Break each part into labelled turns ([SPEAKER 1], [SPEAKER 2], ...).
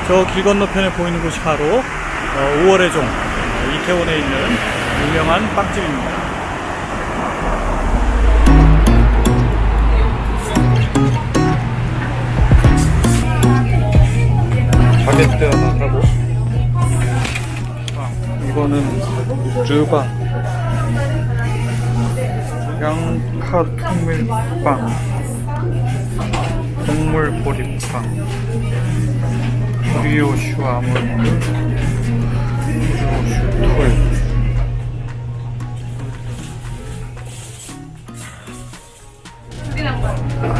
[SPEAKER 1] 저 길 건너편에 보이는 곳이 바로 5월의 종, 이태원에 있는 유명한 빵집입니다. 바게트 하나 사고, 이거는 르바 양파 통밀빵, 동물 보리빵, 브리오슈 아몬드, 브리오슈 토일,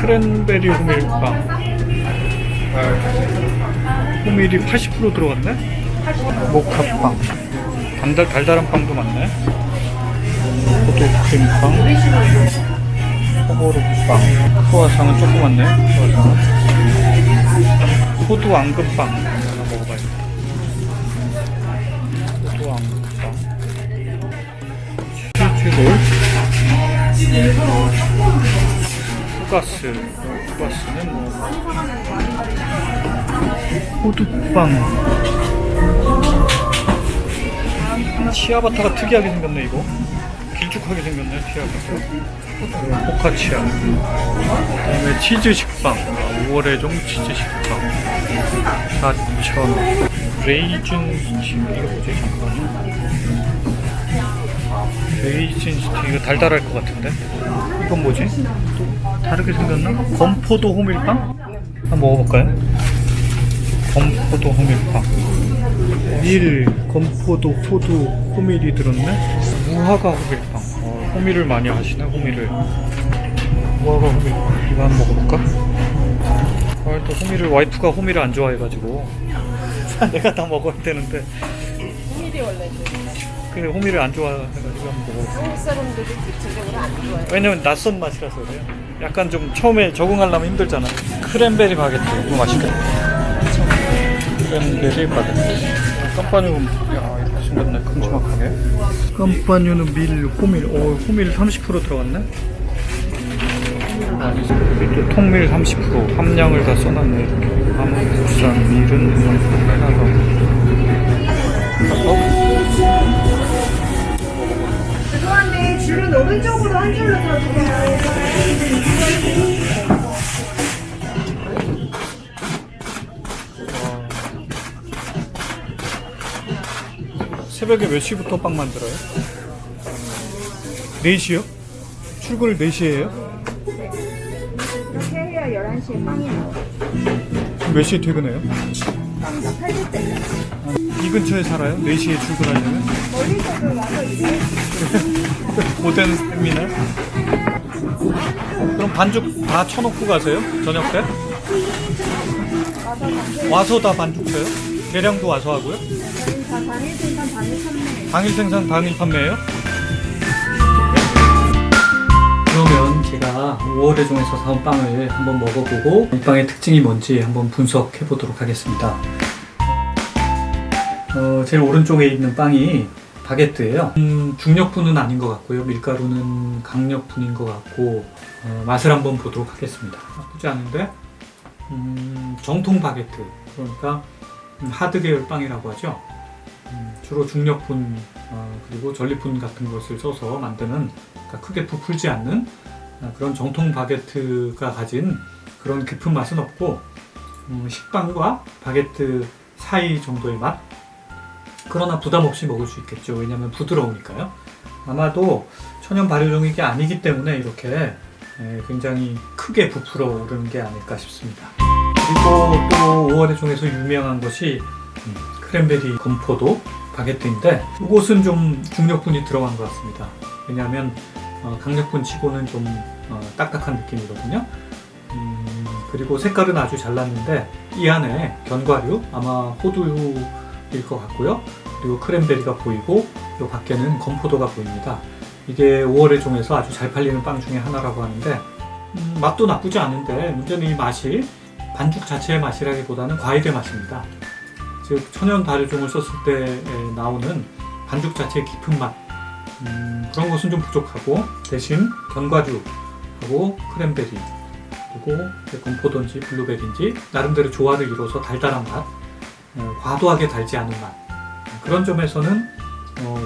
[SPEAKER 1] 크랜베리 호밀빵. 호밀이 80% 들어갔네? 모카빵, 달달한 빵도 많네. 포도크림빵, 호보로빵, 크루아상은 조그맣네. 크루아상은 호두 앙금빵 하나 먹어봐야겠다. 호두 앙금빵, 치즈롤, 후가스는 뭐 호두빵. 치아바타가 특이하게 생겼네. 이거 길쭉하게 생겼네. 치아바타. 포카치아. 그다음에 치즈 식빵. 5월의 종 치즈 식빵 4,000원. 레이즌 스틱. 이거 뭐지? 잠깐만요. 레이즌 스틱. 이거 달달할 것 같은데. 이건 뭐지? 또 다르게 생겼나? 건포도 호밀빵? 한번 먹어볼까요? 건포도 호밀빵. 건포도, 호두, 호밀이 들었네? 무화과 호밀빵. 호밀을 많이 하시네, 호밀을. 무화과 호밀빵. 이거 한번 먹어볼까? 또 호밀을, 와이프가 호밀을 안 좋아해가지고. 내가 다 먹어야 되는데.
[SPEAKER 2] 호밀이 원래
[SPEAKER 1] 근데 호밀을 안 좋아해가지고 한번 먹어볼까?
[SPEAKER 2] 한국 사람들이 대체적으로 안 좋아해요.
[SPEAKER 1] 왜냐면 낯선 맛이라서 그래요. 약간 좀 처음에 적응하려면 힘들잖아. 크랜베리 바게트. 이거 맛있겠다. 크랜베리 바게트. 깜빠뉴는, 야, 이렇게 생겼네. 큼지막하게. 깜빠뉴는 호밀. 호밀 30% 들어갔네? 여기 또 통밀 30%. 함량을 다 써놨네, 이렇게. 한국산 밀은
[SPEAKER 3] 죄송한데 줄은 오른쪽으로 한 줄로 서주세요.
[SPEAKER 1] 새벽에 몇 시부터 빵 만들어요? 4시요? 출근을 4시에 해요?
[SPEAKER 3] 이렇게 해야 11시에 빵이 나와요.
[SPEAKER 1] 몇 시에 퇴근해요?
[SPEAKER 3] 빵 다 팔릴 때까지.
[SPEAKER 1] 이 근처에 살아요? 4시에 출근하려면?
[SPEAKER 3] 멀리서도 와서 이제
[SPEAKER 1] 고된 셈이네. 그럼 반죽 다 쳐놓고 가세요? 저녁 때? 와서 다 반죽 쳐요? 계량도 와서 하고요?
[SPEAKER 3] 저희 다 당일 생산 당일 판매.
[SPEAKER 1] 당일 생산 당일 판매예요? 그러면 제가 5월의 종에서 사온 빵을 한번 먹어보고 이 빵의 특징이 뭔지 한번 분석해 보도록 하겠습니다. 제일 오른쪽에 있는 빵이 바게트예요. 중력분은 아닌 것 같고요. 밀가루는 강력분인 것 같고, 맛을 한번 보도록 하겠습니다. 나쁘지 않은데 정통 바게트, 그러니까 하드 계열 빵이라고 하죠. 주로 중력분 그리고 전리품 같은 것을 써서 만드는, 그러니까 크게 부풀지 않는 그런 정통 바게트가 가진 그런 깊은 맛은 없고, 식빵과 바게트 사이 정도의 맛? 그러나 부담 없이 먹을 수 있겠죠. 왜냐하면 부드러우니까요. 아마도 천연 발효종이 아니기 때문에 이렇게 굉장히 크게 부풀어 오르는 게 아닐까 싶습니다. 그리고 또 5월의 종에서 유명한 것이 크랜베리 건포도 바게트인데, 이것은 좀 중력분이 들어간 것 같습니다. 왜냐하면 강력분 치고는 좀 딱딱한 느낌이거든요. 그리고 색깔은 아주 잘 났는데 이 안에 견과류, 아마 호두일 것 같고요. 그리고 크랜베리가 보이고 이 밖에는 건포도가 보입니다. 이게 5월의 종에서 아주 잘 팔리는 빵 중에 하나라고 하는데, 맛도 나쁘지 않은데 문제는 이 맛이 반죽 자체의 맛이라기보다는 과일의 맛입니다. 즉 천연 발효종을 썼을 때 나오는 반죽 자체의 깊은 맛, 그런 것은 좀 부족하고, 대신 견과류하고 크랜베리 그리고 건포도인지 블루베리인지 나름대로 조화를 이뤄서 달달한 맛, 과도하게 달지 않은 맛. 그런 점에서는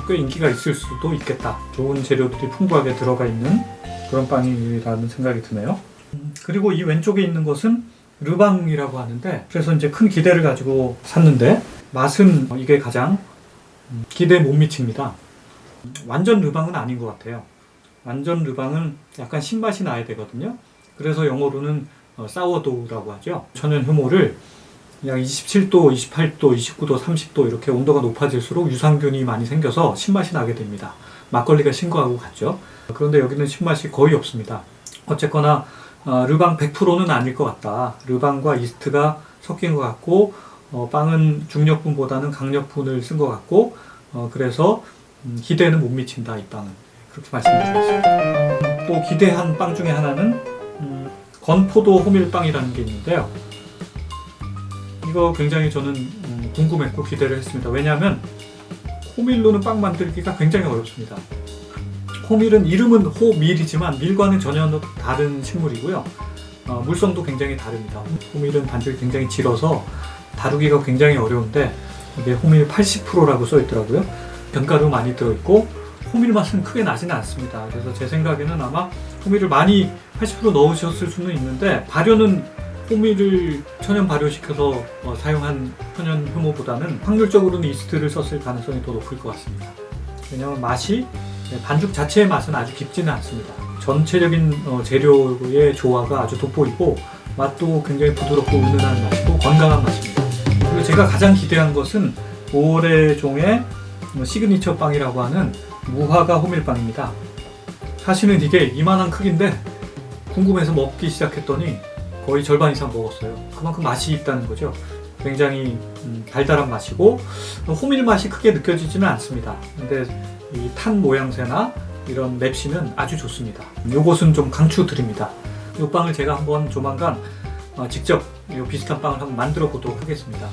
[SPEAKER 1] 꽤 인기가 있을 수도 있겠다. 좋은 재료들이 풍부하게 들어가 있는 그런 빵이라는 생각이 드네요. 그리고 이 왼쪽에 있는 것은 르방이라고 하는데, 그래서 이제 큰 기대를 가지고 샀는데 맛은 이게 가장 기대에 못 미칩니다. 완전 르방은 아닌 것 같아요. 완전 르방은 약간 신맛이 나야 되거든요. 그래서 영어로는 사워도우라고 하죠. 천연 효모를 약 27도, 28도, 29도, 30도 이렇게 온도가 높아질수록 유산균이 많이 생겨서 신맛이 나게 됩니다. 막걸리가 신 거하고 같죠. 그런데 여기는 신맛이 거의 없습니다. 어쨌거나 르방 100%는 아닐 것 같다. 르방과 이스트가 섞인 것 같고, 빵은 중력분보다는 강력분을 쓴 것 같고, 그래서 기대는 못 미친다, 이 빵은. 그렇게 말씀드리겠습니다. 또 기대한 빵 중에 하나는 건포도 호밀빵이라는 게 있는데요. 이거 굉장히 저는 궁금했고 기대를 했습니다. 왜냐하면 호밀로는 빵 만들기가 굉장히 어렵습니다. 호밀은 이름은 호밀이지만 밀과는 전혀 다른 식물이고요. 물성도 굉장히 다릅니다. 호밀은 반죽이 굉장히 질어서 다루기가 굉장히 어려운데, 이게 호밀 80%라고 써 있더라고요. 견가루 많이 들어있고 호밀 맛은 크게 나지는 않습니다. 그래서 제 생각에는 아마 호밀을 많이 80% 넣으셨을 수는 있는데, 발효는 호밀을 천연 발효시켜서 사용한 천연 효모보다는 확률적으로는 이스트를 썼을 가능성이 더 높을 것 같습니다. 왜냐하면 맛이, 반죽 자체의 맛은 아주 깊지는 않습니다. 전체적인 재료의 조화가 아주 돋보이고 맛도 굉장히 부드럽고 은은한 맛이고 건강한 맛입니다. 그리고 제가 가장 기대한 것은 5월의 종의 시그니처 빵이라고 하는 무화과 호밀빵입니다. 사실은 이게 이만한 크기인데 궁금해서 먹기 시작했더니 거의 절반 이상 먹었어요. 그만큼 맛이 있다는 거죠. 굉장히 달달한 맛이고 호밀 맛이 크게 느껴지지는 않습니다. 근데 이 탄 모양새나 이런 맵시는 아주 좋습니다. 요것은 좀 강추드립니다. 이 빵을 제가 한번 조만간 직접 이 비슷한 빵을 한번 만들어 보도록 하겠습니다.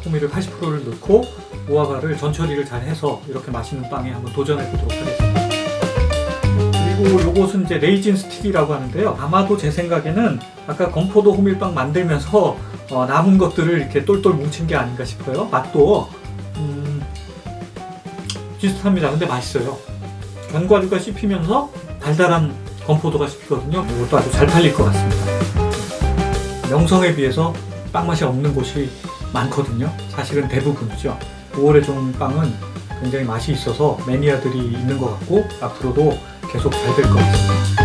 [SPEAKER 1] 호밀을 80%를 넣고 무화과를 전처리를 잘 해서 이렇게 맛있는 빵에 한번 도전해 보도록 하겠습니다. 그리고 요것은 이제 레이진 스틱이라고 하는데요. 아마도 제 생각에는 아까 건포도 호밀빵 만들면서 남은 것들을 이렇게 똘똘 뭉친 게 아닌가 싶어요. 맛도 비슷합니다. 근데 맛있어요. 견과류가 씹히면서 달달한 건포도가 씹히거든요. 이것도 아주 잘 팔릴 것 같습니다. 명성에 비해서 빵 맛이 없는 곳이 많거든요. 사실은 대부분이죠. 5월의 종 빵은 굉장히 맛이 있어서 매니아들이 있는 것 같고 앞으로도 계속 잘 될 것 같습니다.